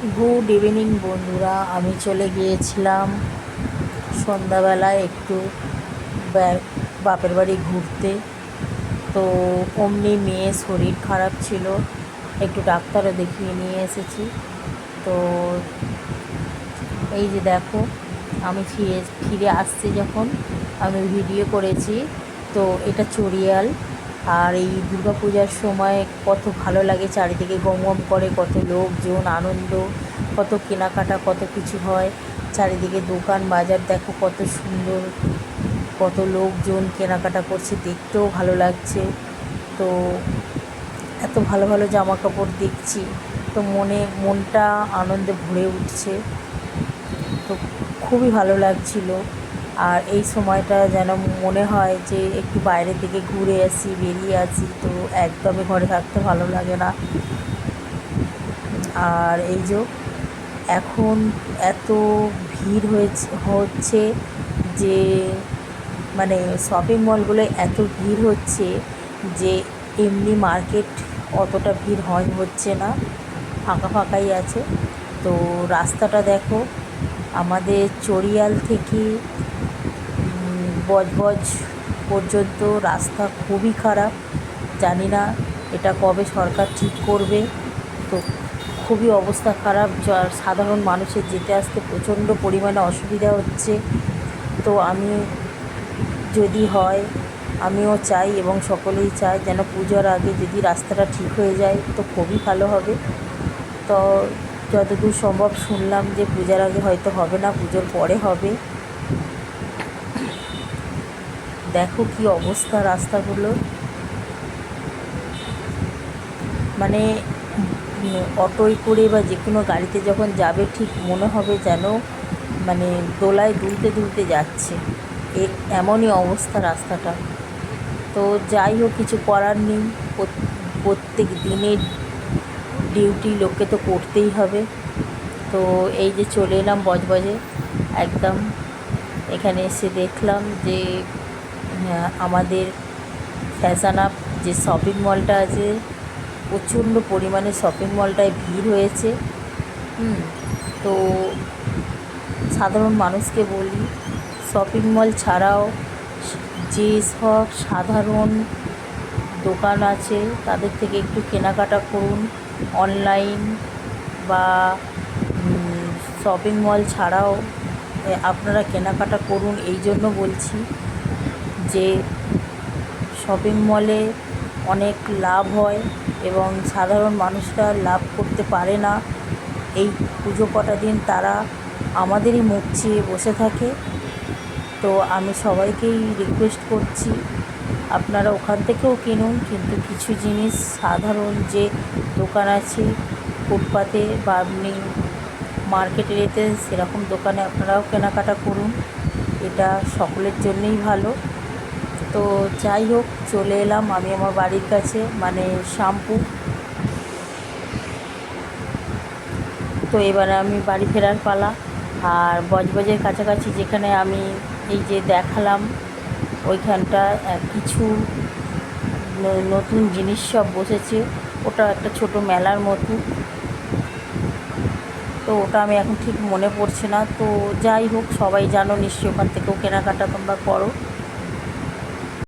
Good evening বন্ধুরা, আমি চলে গিয়েছিলাম সন্ধ্যাবেলায় একটু বাপের বাড়ি ঘুরতে। তো অমনি মেয়ের শরীর খারাপ ছিল, একটু ডাক্তারও দেখিয়ে নিয়ে এসেছি। তো এই যে দেখো, আমি ফিরে আসছি যখন আমি ভিডিও করেছি। তো এটা চড়িয়াল। আর এই দুর্গাপূজার সময় কত ভালো লাগে, চারিদিকে গম গম করে, কত লোকজন, আনন্দ, কত কেনাকাটা, কত কিছু হয়। চারিদিকে দোকান বাজার দেখো কত সুন্দর, কত লোকজন কেনাকাটা করছে, দেখতেও ভালো লাগছে। তো এত ভালো ভালো জামা কাপড় দেখছি, তো মনটা আনন্দে ভরে উঠছে। তো খুবই ভালো লাগছিল। আর এই সময়টা যেন মনে হয় যে একটু বাইরের দিকে ঘুরে আসি, বেরিয়ে আসি। তো একদমই ঘরে থাকতে ভালো লাগে না। আর এই যে এখন এত ভিড় হচ্ছে যে মানে শপিং মলগুলো এত ভিড় হচ্ছে যে এমনি মার্কেট অতটা ভিড় হচ্ছে না, ফাঁকা ফাঁকাই আছে। তো রাস্তাটা দেখো, আমাদের চড়িয়াল থেকে বজবজ পর্যন্ত রাস্তা খুবই খারাপ। জানি না এটা কবে সরকার ঠিক করবে। তো খুবই অবস্থা খারাপ, সাধারণ মানুষের যেতে আসতে প্রচণ্ড পরিমাণে অসুবিধা হচ্ছে। তো যদি হয়, আমিও চাই এবং সকলেই চায় যেন পুজোর আগে যদি রাস্তাটা ঠিক হয়ে যায় তো খুবই ভালো হবে। তো যতদূর সম্ভব শুনলাম যে পূজার আগে হয়তো হবে না, পুজোর পরে হবে। দেখো কি অবস্থা রাস্তাগুলো, মানে অটোয় করে বা যে কোনো গাড়িতে যখন যাবে ঠিক মনে হবে যেন মানে দোলায় দুলতে দুলতে যাচ্ছে, এমনই অবস্থা রাস্তাটা। তো যাই হোক, কিছু করার নেই, প্রত্যেক দিনের ডিউটি লোককে তো করতেই হবে। তো এই যে চলে এলাম বজবজে একদম। এখানে এসে দেখলাম যে আমাদের ফ্যাশন আপ যে শপিং মলটা আছে, প্রচণ্ড পরিমাণে শপিং মলটায় ভিড় হয়েছে। তো সাধারণ মানুষকে বলি, শপিং মল ছাড়াও যে সব সাধারণ দোকান আছে তাদের থেকে একটু কেনাকাটা করুন অনলাইন বা শপিং মল ছাড়াও আপনারা কেনাকাটা করুন। এই জন্য বলছি যে শপিং মলে অনেক লাভ হয় এবং সাধারণ মানুষরা লাভ করতে পারে না। এই পুজো কটা দিন তারা আমাদেরই মুখ চেয়ে বসে থাকে। তো আমি সবাইকেই রিকোয়েস্ট করছি, আপনারা ওখান থেকেও কিনুন, কিন্তু কিছু জিনিস সাধারণ যে দোকান আছে ফুটপাতে বা আপনি মার্কেটের এতে সেরকম দোকানে আপনারাও কেনাকাটা করুন, এটা সকলের জন্যই ভালো। তো যাই হোক, চলে এলাম আমি আমার বাড়ির কাছে, মানে শ্যামপুর। তো এবারে আমি বাড়ি ফেরার পালা। আর বজবজের কাছাকাছি যেখানে আমি এই যে দেখালাম, ওইখানটা কিছু নতুন জিনিস সব বসেছে, ওটা একটা ছোট মেলার মতো। তো ওটা আমি এখন ঠিক মনে পড়ছে না। তো যাই হোক, সবাই জানো নিশ্চয়ই, ওখান থেকেও কেনাকাটা তোমরা করো।